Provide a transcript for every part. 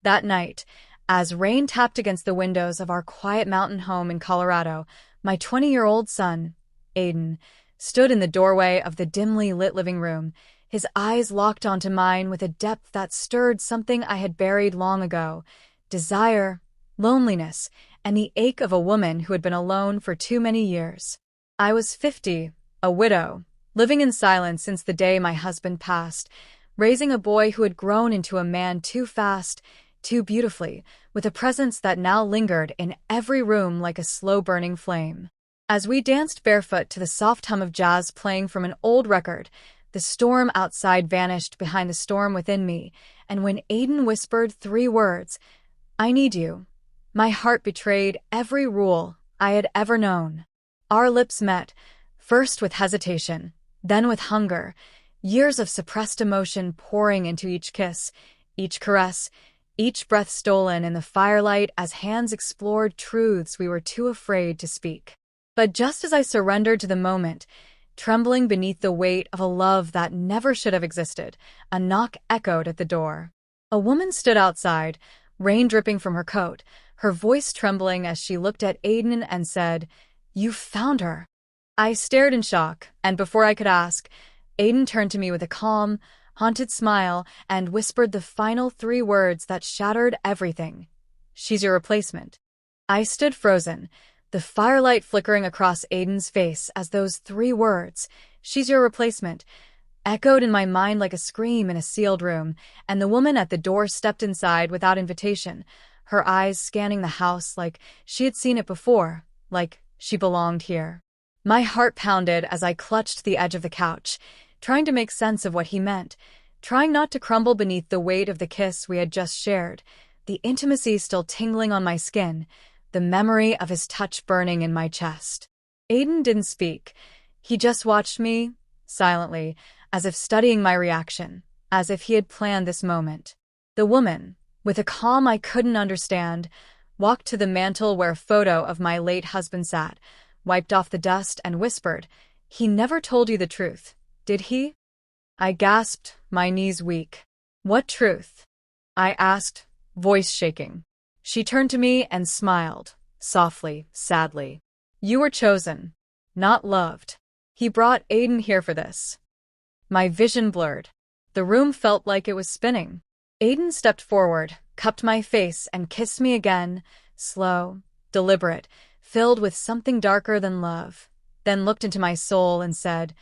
That night, as rain tapped against the windows of our quiet mountain home in Colorado, my 20-year-old son, Aiden, stood in the doorway of the dimly lit living room, his eyes locked onto mine with a depth that stirred something I had buried long ago: desire, loneliness, and the ache of a woman who had been alone for too many years. I was 50, a widow, living in silence since the day my husband passed, raising a boy who had grown into a man too fast, too beautifully, with a presence that now lingered in every room like a slow-burning flame. As we danced barefoot to the soft hum of jazz playing from an old record, the storm outside vanished behind the storm within me, and when Aiden whispered 3 words, "I need you," my heart betrayed every rule I had ever known. Our lips met, first with hesitation, then with hunger, years of suppressed emotion pouring into each kiss, each caress, each breath stolen in the firelight as hands explored truths we were too afraid to speak. But just as I surrendered to the moment, trembling beneath the weight of a love that never should have existed, a knock echoed at the door. A woman stood outside, rain dripping from her coat, her voice trembling as she looked at Aiden and said, "You found her." I stared in shock, and before I could ask, Aiden turned to me with a calm, haunted smile and whispered the final 3 words that shattered everything. "She's your replacement." I stood frozen, the firelight flickering across Aiden's face as those 3 words, "she's your replacement," echoed in my mind like a scream in a sealed room, and the woman at the door stepped inside without invitation, her eyes scanning the house like she had seen it before, like she belonged here. My heart pounded as I clutched the edge of the couch, trying to make sense of what he meant, trying not to crumble beneath the weight of the kiss we had just shared, the intimacy still tingling on my skin, the memory of his touch burning in my chest. Aiden didn't speak. He just watched me, silently, as if studying my reaction, as if he had planned this moment. The woman, with a calm I couldn't understand, walked to the mantel where a photo of my late husband sat, wiped off the dust and whispered, "He never told you the truth, did he?" I gasped, my knees weak. "What truth?" I asked, voice shaking. She turned to me and smiled, softly, sadly. "You were chosen, not loved. He brought Aiden here for this." My vision blurred. The room felt like it was spinning. Aiden stepped forward, cupped my face, and kissed me again, slow, deliberate, filled with something darker than love, then looked into my soul and said,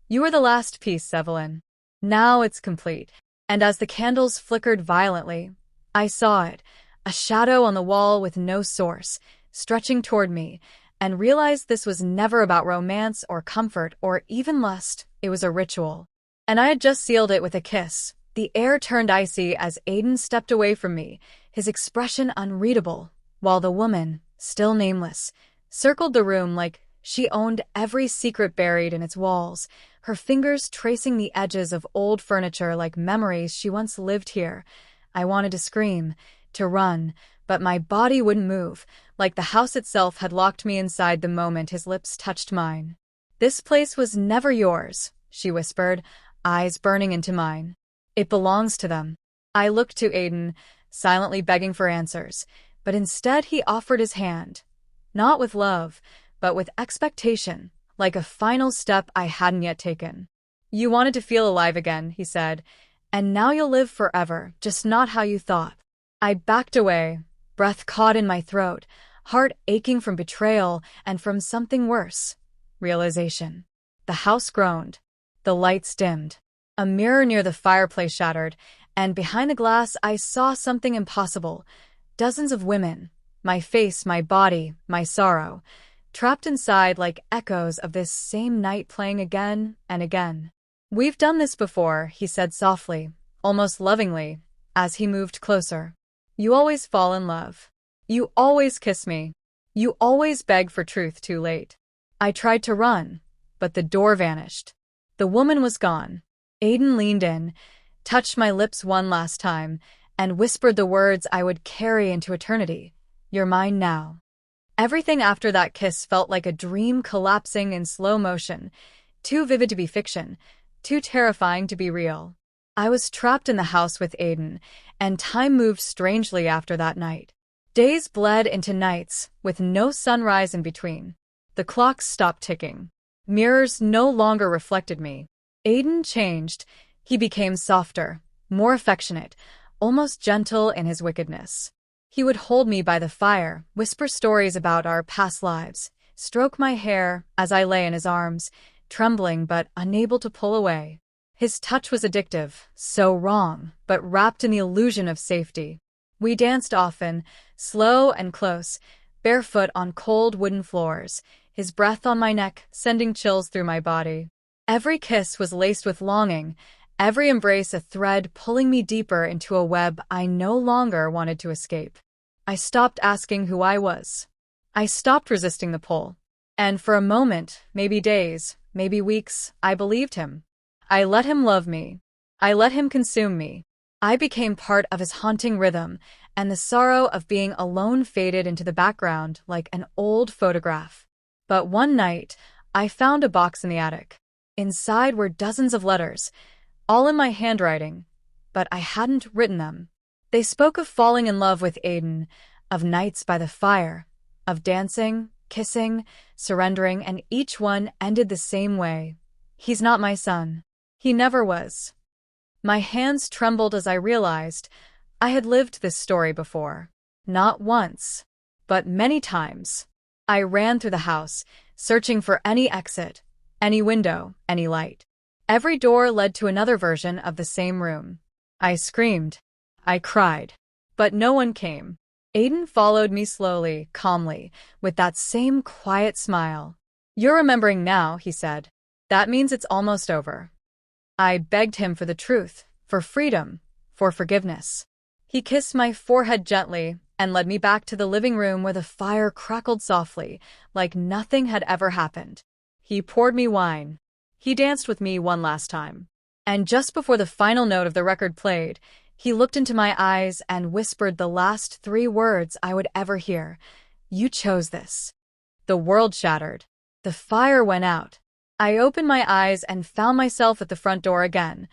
"You are the last piece, Evelyn. Now it's complete." And as the candles flickered violently, I saw it, a shadow on the wall with no source, stretching toward me, and realized this was never about romance or comfort or even lust. It was a ritual. And I had just sealed it with a kiss. The air turned icy as Aiden stepped away from me, his expression unreadable, while the woman, still nameless, circled the room like she owned every secret buried in its walls, her fingers tracing the edges of old furniture like memories she once lived here. I wanted to scream, to run, but my body wouldn't move, like the house itself had locked me inside the moment his lips touched mine. "This place was never yours," she whispered, eyes burning into mine. "It belongs to them." I looked to Aiden, silently begging for answers, but instead he offered his hand, not with love, but with expectation, like a final step I hadn't yet taken. "You wanted to feel alive again," he said, "and now you'll live forever, just not how you thought." I backed away, breath caught in my throat, heart aching from betrayal and from something worse, realization. The house groaned. The lights dimmed. A mirror near the fireplace shattered, and behind the glass I saw something impossible. Dozens of women, my face, my body, my sorrow, trapped inside like echoes of this same night playing again and again. "We've done this before," he said softly, almost lovingly, as he moved closer. "You always fall in love. You always kiss me. You always beg for truth too late." I tried to run, but the door vanished. The woman was gone. Aiden leaned in, touched my lips one last time, and whispered the words I would carry into eternity. "You're mine now." Everything after that kiss felt like a dream collapsing in slow motion, too vivid to be fiction, too terrifying to be real. I was trapped in the house with Aiden, and time moved strangely after that night. Days bled into nights, with no sunrise in between. The clocks stopped ticking. Mirrors no longer reflected me. Aiden changed. He became softer, more affectionate, almost gentle in his wickedness. He would hold me by the fire, whisper stories about our past lives, stroke my hair as I lay in his arms, trembling but unable to pull away. His touch was addictive, so wrong, but wrapped in the illusion of safety. We danced often, slow and close, barefoot on cold wooden floors, his breath on my neck sending chills through my body. Every kiss was laced with longing, every embrace a thread pulling me deeper into a web I no longer wanted to escape. I stopped asking who I was. I stopped resisting the pull. And for a moment, maybe days, maybe weeks, I believed him. I let him love me. I let him consume me. I became part of his haunting rhythm, and the sorrow of being alone faded into the background like an old photograph. But one night, I found a box in the attic. Inside were dozens of letters, all in my handwriting, but I hadn't written them. They spoke of falling in love with Aiden, of nights by the fire, of dancing, kissing, surrendering, and each one ended the same way. He's not my son. He never was. My hands trembled as I realized I had lived this story before. Not once, but many times. I ran through the house, searching for any exit, any window, any light. Every door led to another version of the same room. I screamed. I cried. But no one came. Aiden followed me slowly, calmly, with that same quiet smile. "You're remembering now," he said. "That means it's almost over." I begged him for the truth, for freedom, for forgiveness. He kissed my forehead gently and led me back to the living room where the fire crackled softly, like nothing had ever happened. He poured me wine. He danced with me one last time. And just before the final note of the record played, he looked into my eyes and whispered the last 3 words I would ever hear. "You chose this." The world shattered. The fire went out. I opened my eyes and found myself at the front door again,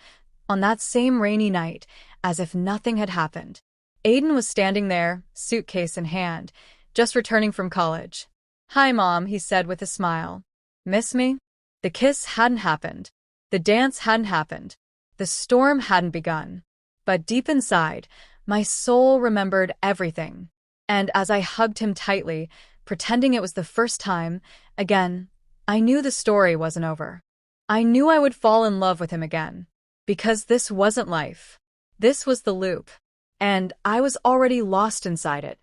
on that same rainy night, as if nothing had happened. Aiden was standing there, suitcase in hand, just returning from college. "Hi, Mom," he said with a smile. "Miss me?" The kiss hadn't happened. The dance hadn't happened. The storm hadn't begun. But deep inside, my soul remembered everything. And as I hugged him tightly, pretending it was the first time, again, I knew the story wasn't over. I knew I would fall in love with him again. Because this wasn't life. This was the loop. And I was already lost inside it.